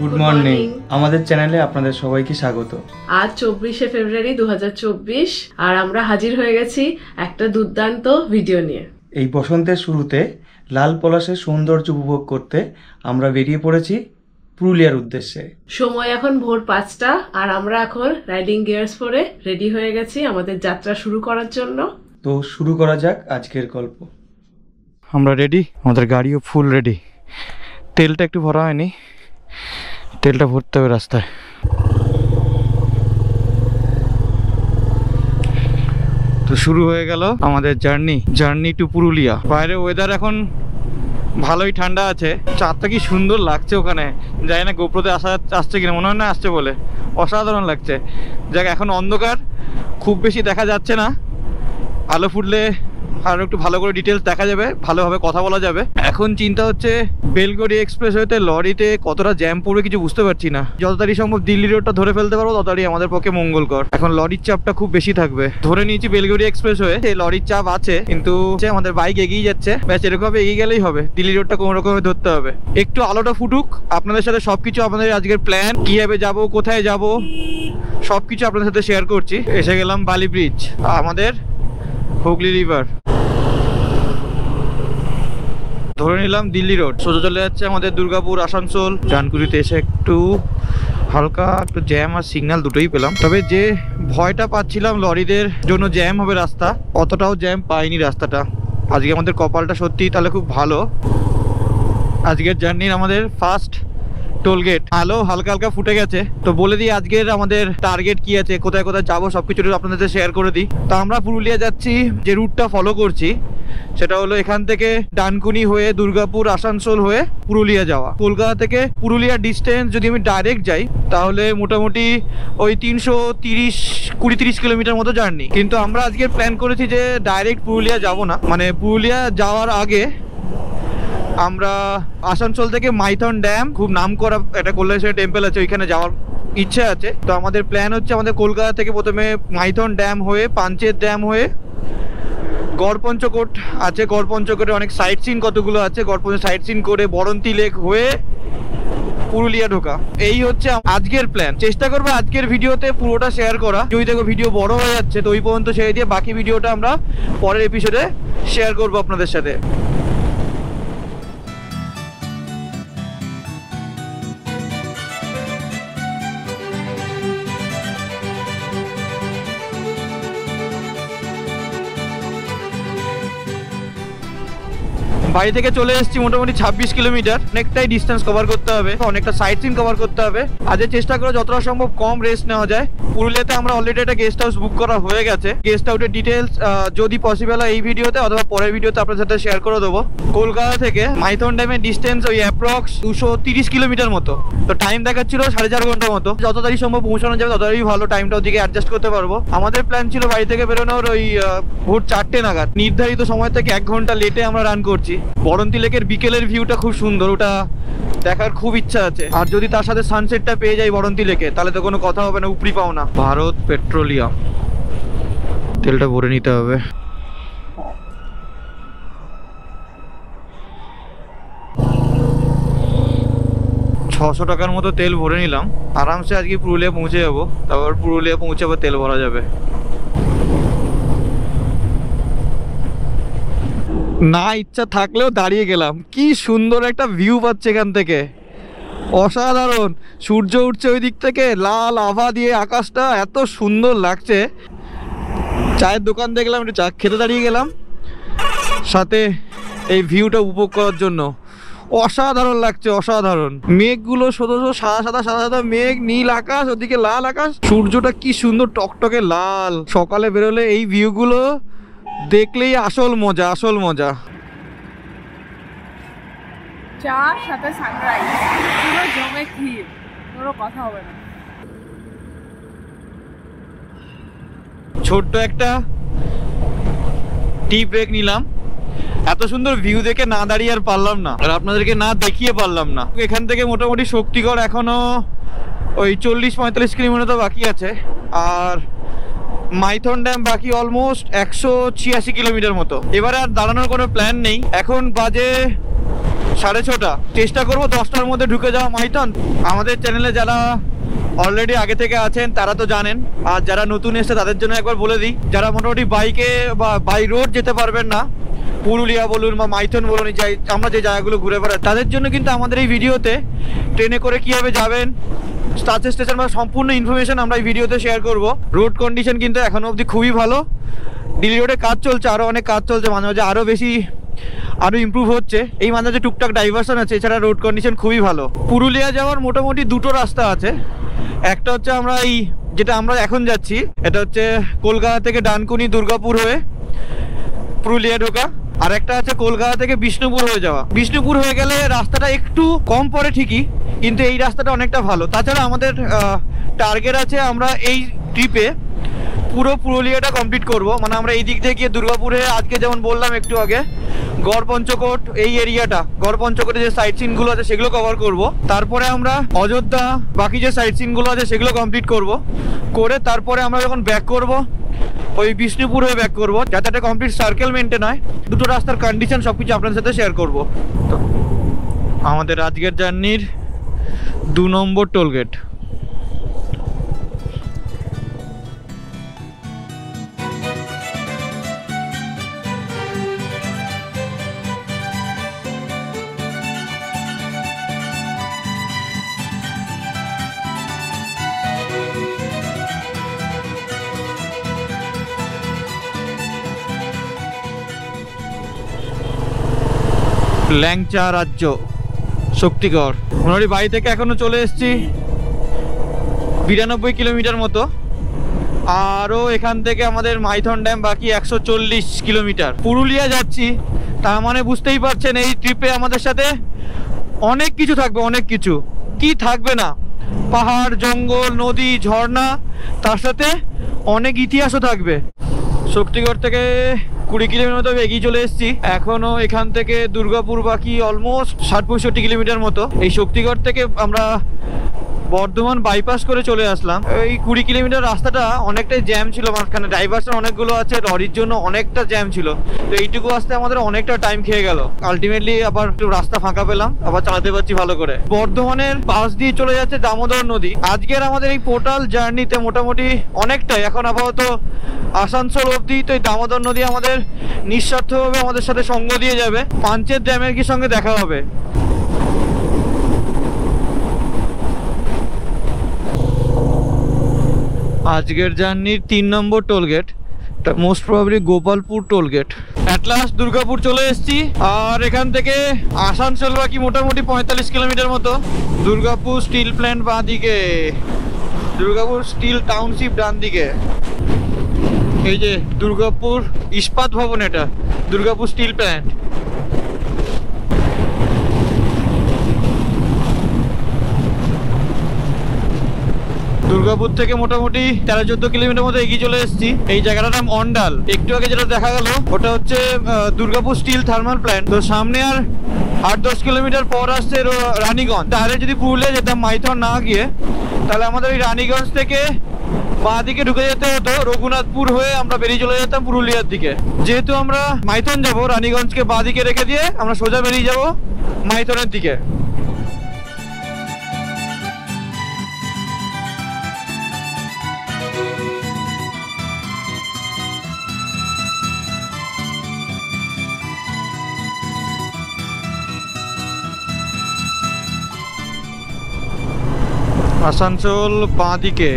Good morning. আমাদের চ্যানেলে আপনাদের সবাইকে স্বাগত। আজ 24শে ফেব্রুয়ারি 2024 আর আমরা হাজির হয়ে গেছি একটা দুর্দান্ত ভিডিও নিয়ে। এই বসন্তের শুরুতে লাল পলাশের সৌন্দর্য উপভোগ করতে আমরা বেরিয়ে পড়েছি পুরুলিয়ার উদ্দেশ্যে। সময় এখন ভোর 5টা আর আমরা এখন রাইডিং গিয়ার্স পরে রেডি হয়ে গেছি আমাদের যাত্রা শুরু করার জন্য। তো শুরু করা যাক আজকের গল্প। আমরা রেডি, আমাদের গাড়িও ফুল রেডি। তেলটা একটু ভরা হয়নি, তেলটা ভরতে হবে রাস্তায়। তো শুরু হয়ে গেল আমাদের জার্নি টু পুরুলিয়া। বাইরে ওয়েদার এখন ভালোই ঠান্ডা আছে, চাঁদটা কি সুন্দর লাগছে ওখানে। জানি না গোপ্রোতে আসছে কিনা, মনে হয় না আসছে বলে। অসাধারণ লাগছে। যাক, এখন অন্ধকার, খুব বেশি দেখা যাচ্ছে না। আলো ফুটলে আর একটু ভালো করে ডিটেলস দেখা যাবে, ভালোভাবে কথা বলা যাবে। এখন চিন্তা হচ্ছে বেলগড়ি এক্সপ্রেস হইতে লরিতে কতটা জ্যাম পড়বে কিছু বুঝতে পারছি না। যত তাড়াতাড়ি সম্ভব দিল্লি রোডটা ধরে ফেলতে পারবো তত তাড়াতাড়ি আমাদের পক্ষে মঙ্গলকর। এখন লরির চাপটা খুব বেশি থাকবে। ধরে নিয়েছি বেলগড়ি এক্সপ্রেস হয়ে, এই লরির চাপ আছে, কিন্তু আমাদের বাইক এগিয়ে যাচ্ছে। ব্যাস এরকম ভাবে এগিয়ে গেলেই হবে। দিল্লি রোডটা কোনো রকমে ধরতে হবে। একটু আলোটা ফুটুক, আপনাদের সাথে সবকিছু, আপনাদের আজকের প্ল্যান, কিভাবে যাব, কোথায় যাব, সবকিছু আপনাদের সাথে শেয়ার করছি। এসে গেলাম বালি ব্রিজ, আমাদের হুগলি রিভার। ধরে নিলাম দিল্লি রোড, সোজা চলে যাচ্ছে আমাদের দুর্গাপুর, আসানসোল। ডানকুনিতে এসে একটু হালকা একটু জ্যাম আর সিগন্যাল দুটোই পেলাম। তবে যে ভয়টা পাচ্ছিলাম লরিদের জন্য জ্যাম হবে রাস্তা, অতটাও জ্যাম পাইনি রাস্তাটা। আজকে আমাদের কপালটা সত্যি তাহলে খুব ভালো। আজকের জার্নির আমাদের ফার্স্ট টোলগেট। আলো হালকা হালকা ফুটে গেছে। তো বলে দিই আজকের আমাদের টার্গেট কি আছে, কোথায় কোথায় যাবো সবকিছু আপনাদের শেয়ার করে দিই। তো আমরা পুরুলিয়া যাচ্ছি, যে রুটটা ফলো করছি সেটা হলো এখান থেকে ডানকুনি হয়ে দুর্গাপুর, আসানসোল হয়ে পুরুলিয়া যাওয়া। কলকাতা থেকে পুরুলিয়ার ডিস্টেন্স যদি আমি ডাইরেক্ট যাই তাহলে মোটামুটি ওই 330 কিলোমিটার মতো জার্নি। কিন্তু আমরা আজকে প্ল্যান করেছি যে ডাইরেক্ট পুরুলিয়া যাব না, মানে পুরুলিয়া যাওয়ার আগে আমরা আসানসোল থেকে মাইথন ড্যাম, খুব নাম করা একটা কল্যাণেশ্বরী টেম্পল আছে, ওইখানে যাওয়ার ইচ্ছা আছে। তো আমাদের প্ল্যান হচ্ছে আমাদের কলকাতা থেকে প্রথমে মাইথন ড্যাম হয়ে, পাঞ্চেত ড্যাম হয়ে, গড়পঞ্চকোট আছে, গড়পঞ্চকোটে অনেক সাইট সিন কতগুলো আছে, গড়পঞ্চ সাইট সিন করে বরন্তি লেক হয়ে পুরুলিয়া ঢোকা। এই হচ্ছে আজকের প্ল্যান। চেষ্টা করবো আজকের ভিডিওতে পুরোটা শেয়ার করা। যদি দেখো ভিডিও বড় হয়ে যাচ্ছে তো ওই পর্যন্ত ছেড়ে দিয়ে বাকি ভিডিওটা আমরা পরের এপিসোডে শেয়ার করবো আপনাদের সাথে। বাড়ি থেকে চলে এসেছি মোটামুটি 26 কিলোমিটার। অনেকটাই ডিস্টেন্স কভার করতে হবে, অনেকটা সাইট সিন কভার করতে হবে। আজকে চেষ্টা করে যতটা সম্ভব কম রেস্ট নেওয়া যায়। পুরুলিয়াতে আমরা অলরেডি একটা গেস্ট হাউস বুক করা হয়ে গেছে। গেস্ট হাউসের ডিটেলস যদি পসিবল হয় এই ভিডিওতে অথবা পরের ভিডিওতে আপনার সাথে শেয়ার করে দেবো। কলকাতা থেকে মাইথন ড্যামের ডিস্টেন্স ওই অ্যাপ্রক্স 230 কিলোমিটার মতো। তো টাইম দেখাচ্ছিল 4.5 ঘন্টার মতো। যত তাড়াতাড়ি সম্ভব পৌঁছানো যাবে ততটাই ভালো, টাইমটা ওদিকে অ্যাডজাস্ট করতে পারবো। আমাদের প্ল্যান ছিল বাড়ি থেকে বেরোনোর ওই ভোর 4টে নাগাদ। নির্ধারিত সময় থেকে 1 ঘন্টা লেটে আমরা রান করছি। বরন্তি লেকের বিকেলের ভিউটা খুব সুন্দর, ওটা দেখার খুব ইচ্ছা আছে। আর যদি তার সাথে সানসেটটা পেয়ে যাই বরন্তি লেকে তাহলে তো কোনো কথা হবে না, উপরি পাও না। ভারত পেট্রোলিয়াম, তেলটা ভরে নিতে হবে। $600 টাকার মতো তেল ভরে নিলাম। আরামসে আজকে পুরুলিয়া পৌঁছে যাবো। তারপর পুরুলিয়া পৌঁছে আবার তেল ভরা যাবে। না ইচ্ছা থাকলেও দাঁড়িয়ে গেলাম। কি সুন্দর একটা ভিউ পাচ্ছে এখান থেকে, অসাধারণ। সূর্য উঠছে ওই দিক থেকে, লাল আভা দিয়ে আকাশটা এত সুন্দর লাগছে। চায়ের দোকান দেখলাম, একটু চা খেতে দাঁড়িয়ে গেলাম, সাথে এই ভিউটা উপভোগ করার জন্য। অসাধারণ লাগছে, অসাধারণ। মেঘগুলো শুধু সাদা সাদা মেঘ, নীল আকাশ, ওদিকে লাল আকাশ, সূর্যটা কি সুন্দর টকটকে লাল। সকালে বেরোলে এই ভিউগুলো দেখলেই আসল মজা, আসল মজা। চা সাথে সানরাইজ, পুরো জমে ক্ষীর, কোনো কথা হবে না। ছোট্ট একটা টি ব্রেক নিলাম। এত সুন্দর ভিউ দেখে না দাঁড়িয়ে আর পারলাম না, আর আপনাদেরকে না দেখিয়ে পারলাম না। এখান থেকে মোটামুটি শক্তিগড় এখনো ওই 40-45 কিলোমিটার তো বাকি আছে। আর মাইথন ড্যাম বাকি অলমোস্ট 186 কিলোমিটার মতো। এবারে আর দাঁড়ানোর কোনো প্ল্যান নেই। এখন বাজে 6:30, চেষ্টা করবো 10টার মধ্যে ঢুকে যাওয়া মাইথন। আমাদের চ্যানেলে যারা অলরেডি আগে থেকে আছেন তারা তো জানেন, আর যারা নতুন এসছে তাদের জন্য একবার বলে দিই, যারা মোটামুটি বাইকে বা বাই রোড যেতে পারবেন না, পুরুলিয়া বলুন বা মাইথন বলুন, আমরা যে জায়গাগুলো ঘুরে বেড়াই, তাদের জন্য কিন্তু আমাদের এই ভিডিওতে ট্রেনে করে কীভাবে যাবেন, স্টার্ট স্টেশন বা সম্পূর্ণ ইনফরমেশন আমরা এই ভিডিওতে শেয়ার করব। রোড কন্ডিশন কিন্তু এখনো অবধি খুবই ভালো। দিল্লি রোডে কাজ চলছে, আরও অনেক কাজ চলছে, মাঝে মাঝে আরও বেশি আরও ইমপ্রুভ হচ্ছে। এই মাঝে মাঝে টুকটাক ডাইভারশন আছে, এছাড়া রোড কন্ডিশন খুবই ভালো। পুরুলিয়া যাওয়ার মোটামুটি দুটো রাস্তা আছে। একটা হচ্ছে আমরা যেটা আমরা এখন যাচ্ছি, এটা হচ্ছে কলকাতা থেকে ডানকুনি দুর্গাপুর হয়ে পুরুলিয়া ঢোকা, আর একটা আছে কলকাতা থেকে বিষ্ণুপুর হয়ে যাওয়া। বিষ্ণুপুর হয়ে গেলে রাস্তাটা একটু কম পড়ে ঠিকই, কিন্তু এই রাস্তাটা অনেকটা ভালো। তাছাড়া আমাদের টার্গেট আছে আমরা এই ট্রিপে পুরো পুরুলিয়াটা কমপ্লিট করব। মানে আমরা এই দিক দিয়ে গিয়ে দুর্গাপুরে, আজকে যেমন বললাম একটু আগে, গড় পঞ্চকোট এই এরিয়াটা, গড় পঞ্চকোটে যে সাইট সিনগুলো আছে সেগুলো কভার করব। তারপরে আমরা অযোধ্যা, বাকি যে সাইট সিনগুলো আছে সেগুলো কমপ্লিট করব। করে তারপরে আমরা যখন ব্যাক করব ওই বিষ্ণুপুর হয়ে ব্যাক করব, যাতে একটা কমপ্লিট সার্কেল মেনটেন হয়। দুটো রাস্তার কন্ডিশন সবকিছু আপনাদের সাথে শেয়ার করব। তো আমাদের আজকের জার্নির 2 নম্বর টোলগেট। ল্যাংচা রাজ্য শক্তিগড়। মোটামুটি বাড়ি থেকে এখনো চলে এসেছি 92 কিলোমিটার মতো, আরও এখান থেকে আমাদের মাইথন ড্যাম বাকি 140 কিলোমিটার। পুরুলিয়া যাচ্ছি, তার মানে বুঝতেই পারছেন এই ট্রিপে আমাদের সাথে অনেক কিছু থাকবে। অনেক কিছু কি থাকবে না, পাহাড়, জঙ্গল, নদী, ঝর্ণা, তার সাথে অনেক ইতিহাসও থাকবে। শক্তিগড় থেকে 20 কিলোমিটার মতো এগিয়ে চলে এসেছি। এখনো এখান থেকে দুর্গাপুর বাকি অলমোস্ট 60-65 কিলোমিটার মতো। এই শক্তিগড় থেকে আমরা বর্ধমান বাইপাস করে চলে আসলাম। এই 20 কিলোমিটার রাস্তাটা অনেকটাই জ্যাম ছিল, মাঝখানে ডাইভারশন অনেকগুলো আছে, লরির জন্য অনেকটা জ্যাম ছিল। তো এইটুকু আসতে আমাদের অনেকটা টাইম খেয়ে গেল। আলটিমেটলি আবার একটু রাস্তা ফাঁকা পেলাম, আবার চালাতে পারছি ভালো করে। বর্ধমানের পাশ দিয়ে চলে যাচ্ছে দামোদর নদী। আজকের আমাদের এই পোর্টাল জার্নিতে মোটামুটি অনেকটাই, এখন আপাতত আসানসোল অবধি। তো এই দামোদর নদী আমাদের নিঃস্বার্থভাবে আমাদের সাথে সঙ্গ দিয়ে যাবে। পাঞ্চেত ড্যামের কি সঙ্গে দেখা হবে। আজকের জার্নির 3 নম্বর tollgate, most probably Gopalpur tollgate. At last Durgapur চলে এসেছি, আর এখান থেকে আসানসোল বাকি মোটামুটি 45 কিলোমিটার মতো। দুর্গাপুর স্টিল প্ল্যান্ট বাঁ দিকে, দুর্গাপুর স্টিল টাউনশিপ ডান দিকে। এই যে দুর্গাপুর ইস্পাত ভবন, এটা দুর্গাপুর স্টিল প্ল্যান্ট। দুর্গাপুর থেকে মোটামুটি 13-14 কিলোমিটার মতো এগিয়ে চলে এসেছি। এই জায়গাটার নাম অন্ডাল। একটু আগে যেটা দেখা গেল ওটা হচ্ছে দুর্গাপুর স্টিল থার্মাল প্ল্যান্ট। তো সামনে আর 8-10 কিলোমিটার পর আসছে রানীগঞ্জ। তাহলে যদি পুরুলিয়া যেতাম মাইথন না গিয়ে, তাহলে আমাদের ওই রানীগঞ্জ থেকে বাঁ দিকে ঢুকে যেতে হতো, রঘুনাথপুর হয়ে আমরা বেরিয়ে চলে যেতাম পুরুলিয়ার দিকে। যেহেতু আমরা মাইথন যাব, রানীগঞ্জকে বাঁ দিকে রেখে দিয়ে আমরা সোজা বেরিয়ে যাব মাইথনের দিকে। আসানসোল বাঁ দিকে,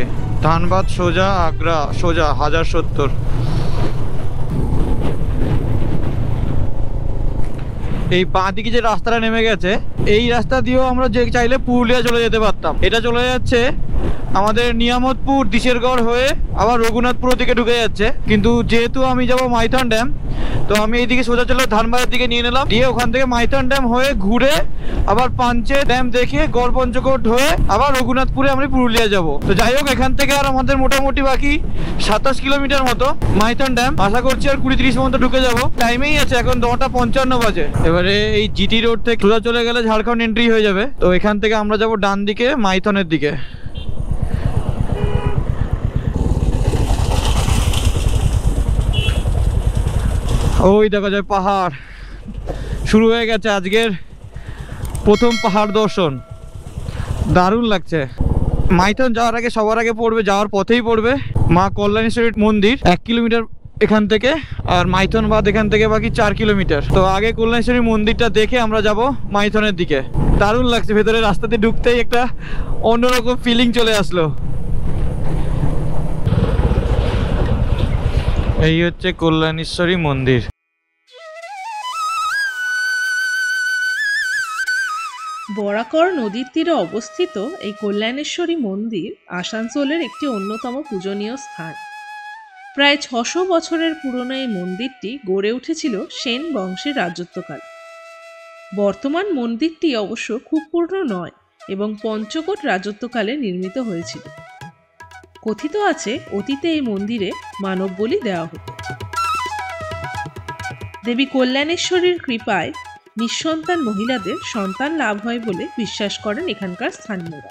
ধানবাদ সোজা, আগ্রা সোজা 1070। এই বাঁ দিকে যে রাস্তাটা নেমে গেছে, এই রাস্তা দিয়েও আমরা যে চাইলে পুরুলিয়া চলে যেতে পারতাম। এটা চলে যাচ্ছে আমাদের নিয়ামতপুর, দিশেরগড় হয়ে আবার রঘুনাথপুর দিকে ঢুকে যাচ্ছে। কিন্তু যেহেতু আমি যাব মাইথন ড্যাম, তো আমি এইদিকে সোজা চলে ধানবাদের দিকে নিয়ে নিলাম, দিয়ে ওখান থেকে মাইথন ড্যাম হয়ে ঘুরে আবার পাঞ্চেত ড্যাম দেখে গড় পঞ্চকোট হয়ে আবার রঘুনাথপুরে আমরা পুরুলিয়া যাব। তো যাই হোক, এখান থেকে আর আমাদের মোটামুটি বাকি 27 কিলোমিটার মতো মাইথন ড্যাম। আশা করছি আর 20-30 মতো ঢুকে যাব। টাইমেই আছে, এখন 9:55 বাজে। এবারে এই জিটি রোড থেকে সোজা চলে গেলে ঝাড়খণ্ড এন্ট্রি হয়ে যাবে। তো এখান থেকে আমরা যাব ডান দিকে মাইথনের দিকে। ওই দেখা যায় পাহাড় শুরু হয়ে গেছে। আজকের প্রথম পাহাড় দর্শন, দারুণ লাগছে। মাইথন যাওয়ার আগে সবার আগে পড়বে, যাওয়ার পথেই পড়বে মা কল্যাণেশ্বরী মন্দির, 1 কিলোমিটার এখান থেকে, আর মাইথন বাদ এখান থেকে বাকি 4 কিলোমিটার। তো আগে কল্যাণেশ্বরী মন্দিরটা দেখে আমরা যাব মাইথনের দিকে। দারুণ লাগছে, ভেতরে রাস্তাতে ঢুকতেই একটা অন্যরকম ফিলিং চলে আসলো। এই হচ্ছে কল্যাণেশ্বরী মন্দির। বরাকর নদীর তীরে অবস্থিত এই কল্যাণেশ্বরী মন্দির আসানসোলের একটি অন্যতম পূজনীয় স্থান। প্রায় 600 বছরের পুরনো এই মন্দিরটি গড়ে উঠেছিল সেন বংশের রাজত্বকাল। বর্তমান মন্দিরটি অবশ্য খুব পুরনো নয় এবং পঞ্চকোট রাজত্বকালে নির্মিত হয়েছিল। কথিত আছে অতীতে এই মন্দিরে মানব বলি দেওয়া হতো। দেবী কল্যাণেশ্বরীর কৃপায় নিঃসন্তান মহিলাদের সন্তান লাভ হয় বলে বিশ্বাস করেন এখানকার স্থানীয়রা।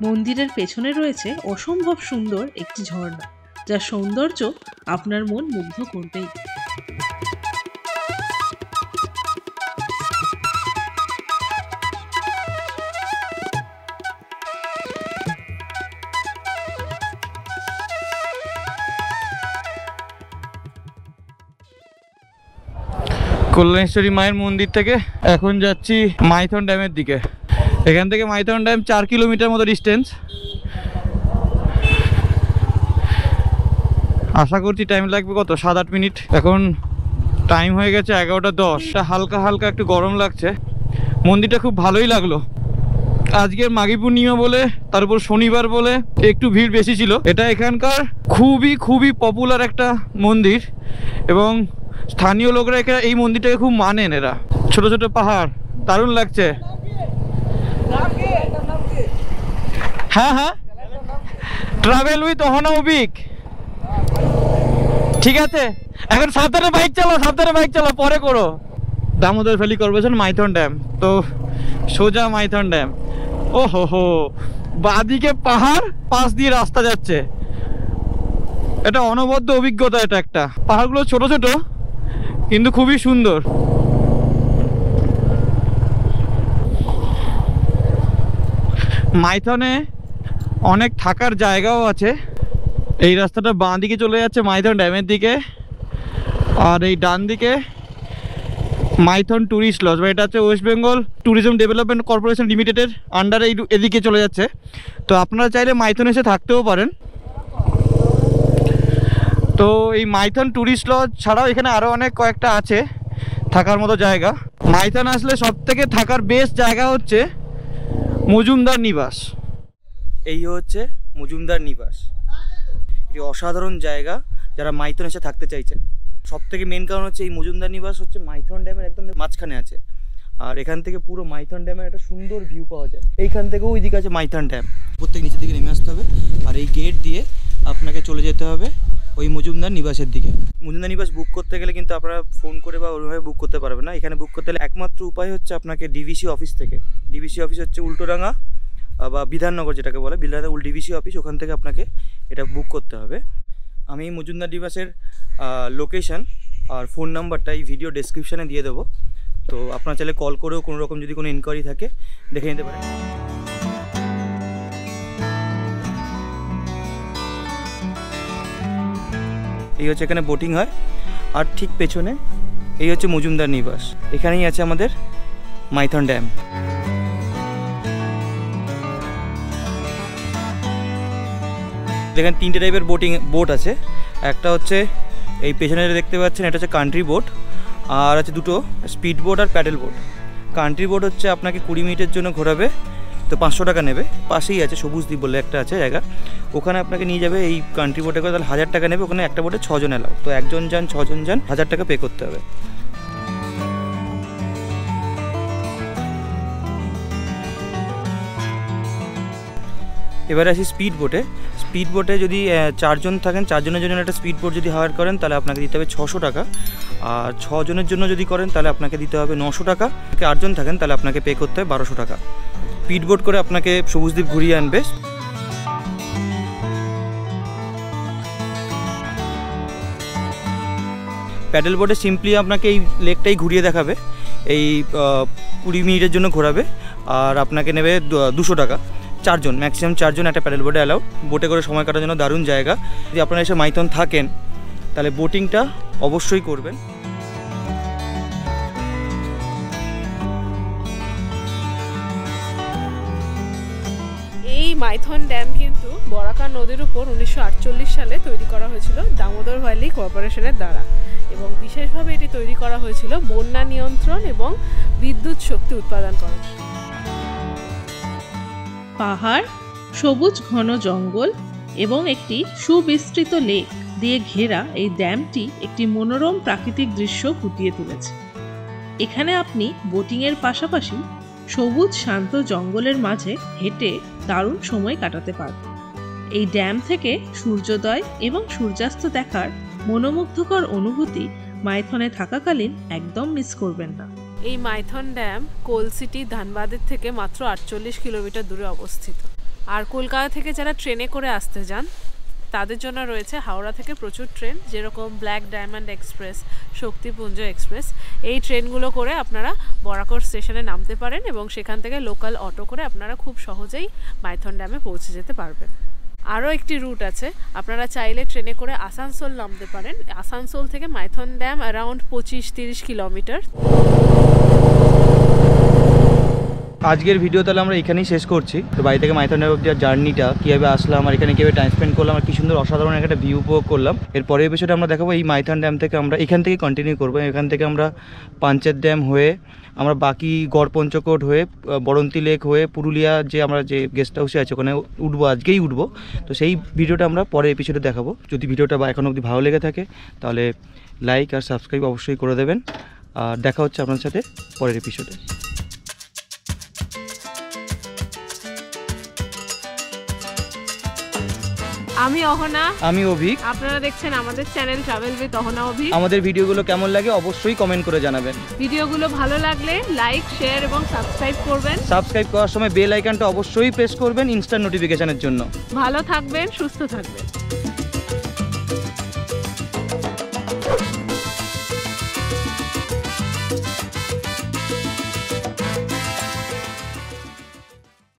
মন্দিরের পেছনে রয়েছে অসম্ভব সুন্দর একটি ঝর্ণা, যার সৌন্দর্য আপনার মন মুগ্ধ করবেই। কল্যাণেশ্বরী মায়ের মন্দির থেকে এখন যাচ্ছি মাইথন ড্যামের দিকে। এখান থেকে মাইথন ড্যাম 4 কিলোমিটার মতো ডিস্টেন্স। আশা করছি টাইম লাগবে কত 7-8 মিনিট। এখন টাইম হয়ে গেছে 11:10। হালকা হালকা একটু গরম লাগছে। মন্দিরটা খুব ভালোই লাগলো। আজকের মাঘী পূর্ণিমা বলে, তারপর শনিবার বলে একটু ভিড় বেশি ছিল। এটা এখানকার খুবই পপুলার একটা মন্দির এবং স্থানীয় লোকরা এই মন্দিরটাকে খুব মানেন। এরা ছোট ছোট পাহাড়, দারুণ লাগছে। হ্যাঁ, ট্রাভেল উইথ অহনাউবিক। ঠিক আছে, এখন সাবধানে বাইক চালাও, পরে করো। Damodar Valley Corporation Maithon dam, তো সোজা মাইথন ড্যাম। ও হো, বাদিকে পাহাড়, পাশ দিয়ে রাস্তা যাচ্ছে। এটা অনবদ্য অভিজ্ঞতা। এটা একটা পাহাড়গুলো ছোট ছোট কিন্তু খুবই সুন্দর। মাইথনে অনেক থাকার জায়গাও আছে। এই রাস্তাটা বাঁ দিকে চলে যাচ্ছে মাইথন ড্যামের দিকে, আর এই ডান দিকে মাইথন ট্যুরিস্ট লজ, বা এটা হচ্ছে West Bengal tourism development corporation লিমিটেডের আন্ডারে এদিকে চলে যাচ্ছে। তো আপনারা চাইলে মাইথন এসে থাকতেও পারেন। তো এই মাইথন ট্যুরিস্ট লজ ছাড়াও এখানে আরও অনেক কয়েকটা আছে থাকার মতো জায়গা। মাইথন আসলে সব থেকে থাকার বেস্ট জায়গা হচ্ছে মজুমদার নিবাস। এই হচ্ছে মজুমদার নিবাস, এটি অসাধারণ জায়গা যারা মাইথন এসে থাকতে চাইছেন। সব থেকে মেন কারণ হচ্ছে এই মজুমদার নিবাস হচ্ছে মাইথন ড্যামের একদম মাঝখানে আছে, আর এখান থেকে পুরো মাইথন ড্যামের একটা সুন্দর ভিউ পাওয়া যায়। এইখান থেকেও ওই দিকে আছে মাইথন ড্যাম। প্রত্যেক নিচের দিকে নেমে আসতে হবে, আর এই গেট দিয়ে আপনাকে চলে যেতে হবে ওই মজুমদার নিবাসের দিকে। মজুমদার নিবাস বুক করতে গেলে কিন্তু আপনারা ফোন করে বা ওইভাবে বুক করতে পারবেন না। এখানে বুক করতে গেলে একমাত্র উপায় হচ্ছে আপনাকে ডিভিসি অফিস থেকে। ডিভিসি অফিস হচ্ছে উল্টোডাঙ্গা বা বিধাননগর যেটাকে বলে, বিধাননগর ডিভিসি অফিস, ওখান থেকে আপনাকে এটা বুক করতে হবে। আমি মজুমদার নিবাসের লোকেশান আর ফোন নাম্বারটা এই ভিডিও ডেসক্রিপশানে দিয়ে দেবো। তো আপনারা চাইলে কল করেও কোনো রকম যদি কোনো ইনকোয়ারি থাকে দেখে নিতে পারেন। এই হচ্ছে এখানে বোটিং হয়, আর ঠিক পেছনে এই হচ্ছে মজুমদার নিবাস। এখানেই আছে আমাদের মাইথন ড্যাম। এখানে 3টে টাইপের বোট আছে। একটা হচ্ছে এই পেছনে দেখতে পাচ্ছেন, এটা হচ্ছে কান্ট্রি বোট, আর আছে দুটো স্পিড বোট আর প্যাডেল বোট। কান্ট্রি বোট হচ্ছে আপনাকে 20 মিনিটের জন্য ঘোরাবে, তো 500 টাকা নেবে। পাশেই আছে সবুজ দ্বীপ বলে একটা আছে জায়গা, ওখানে আপনাকে নিয়ে যাবে এই কান্ট্রি বোটে করে, তাহলে 1000 টাকা নেবে। ওখানে একটা বোটে 6 জন এলাও, তো 1 জন যান 6 জন যান, 1000 টাকা পে করতে হবে। এবারে আসি স্পিড বোটে। স্পিড বোটে যদি 4 জন থাকেন, 4 জনের জন্য একটা স্পিড বোট যদি হায়ার করেন তাহলে আপনাকে দিতে হবে 600 টাকা, আর 6 জনের জন্য যদি করেন তাহলে আপনাকে দিতে হবে 900 টাকা। 8 জন থাকেন তাহলে আপনাকে পে করতে হবে 1200 টাকা। স্পিড বোট করে আপনাকে সবুজদ্বীপ ঘুরিয়ে আনবে। প্যাডেল বোটে সিম্পলি আপনাকে এই লেকটাই ঘুরিয়ে দেখাবে, এই 20 মিনিটের জন্য ঘোরাবে, আর আপনাকে নেবে 200 টাকা। 4 জন, ম্যাক্সিমাম 4 জন একটা প্যাডেল বোটে অ্যালাউড। বোটে করে সময় কাটার জন্য দারুণ জায়গা। যদি আপনারা এসে মাইথন থাকেন তাহলে বোটিংটা অবশ্যই করবেন। এই মাইথন ড্যাম কিন্তু বরাকর নদীর উপর 1948 সালে তৈরি করা হয়েছিল দামোদর ভ্যালি কর্পোরেশনের দ্বারা, এবং বিশেষভাবে এটি তৈরি করা হয়েছিল বন্যা নিয়ন্ত্রণ এবং বিদ্যুৎ শক্তি উৎপাদন করার। পাহাড়, সবুজ ঘন জঙ্গল এবং একটি সুবিস্তৃত লেক দিয়ে ঘেরা এই ড্যামটি একটি মনোরম প্রাকৃতিক দৃশ্য ফুটিয়ে তুলেছে। এখানে আপনি বোটিংয়ের পাশাপাশি সবুজ শান্ত জঙ্গলের মাঝে হেঁটে দারুণ সময় কাটাতে পারবেন। এই ড্যাম থেকে সূর্যোদয় এবং সূর্যাস্ত দেখার মনোমুগ্ধকর অনুভূতি মাইথনে থাকাকালীন একদম মিস করবেন না। এই মাইথন ড্যাম কোল সিটি ধানবাদের থেকে মাত্র 48 কিলোমিটার দূরে অবস্থিত। আর কলকাতা থেকে যারা ট্রেনে করে আসতে যান তাদের জন্য রয়েছে হাওড়া থেকে প্রচুর ট্রেন, যেরকম black diamond express, Shaktipunj express. এই ট্রেনগুলো করে আপনারা বরাকর স্টেশনে নামতে পারেন এবং সেখান থেকে লোকাল অটো করে আপনারা খুব সহজেই মাইথন ড্যামে পৌঁছে যেতে পারবেন। আরও একটি রুট আছে, আপনারা চাইলে ট্রেনে করে আসানসোল নামতে পারেন। আসানসোল থেকে মাইথন ড্যাম অ্যারাউন্ড 25-30 কিলোমিটার। আজকের ভিডিও তাহলে আমরা এখানেই শেষ করছি। তো বাড়ি থেকে মাইথন ড্যাম অব্দি জার্নিটা কীভাবে আসলাম আর এখানে কীভাবে টাইম স্পেন্ড করলাম আর কি সুন্দর অসাধারণ একটা ভিউ উপভোগ করলাম। এর পরের বিষয়টা আমরা দেখাবো এই মাইথন ড্যাম থেকে আমরা এখান থেকে কন্টিনিউ করবো। এখান থেকে আমরা পাঞ্চেত ড্যাম হয়ে আমরা বাকি গড়পঞ্চকোট হয়ে বরন্তী লেক হয়ে পুরুলিয়া যে আমরা যে গেস্ট হাউসে আছে ওখানে উঠবো, আজকেই উঠবো। তো সেই ভিডিওটা আমরা পরের এপিসোডে দেখাবো। যদি ভিডিওটা এখন অবধি ভালো লেগে থাকে তাহলে লাইক আর সাবস্ক্রাইব অবশ্যই করে দেবেন। আর দেখা হচ্ছে আপনার সাথে পরের এপিসোডে। আমি অহনা, আমি অভিক। আপনারা দেখছেন আমাদের channel travel with Ahana Abhik. আমাদের ভিডিওগুলো কেমন লাগে অবশ্যই কমেন্ট করে জানাবেন। ভিডিওগুলো ভালো লাগলে লাইক, শেয়ার এবং সাবস্ক্রাইব করবেন। সাবস্ক্রাইব করার সময় বেল আইকনটা অবশ্যই প্রেস করবেন ইনস্ট্যান্ট নোটিফিকেশনের জন্য। ভালো থাকবেন, সুস্থ থাকবেন।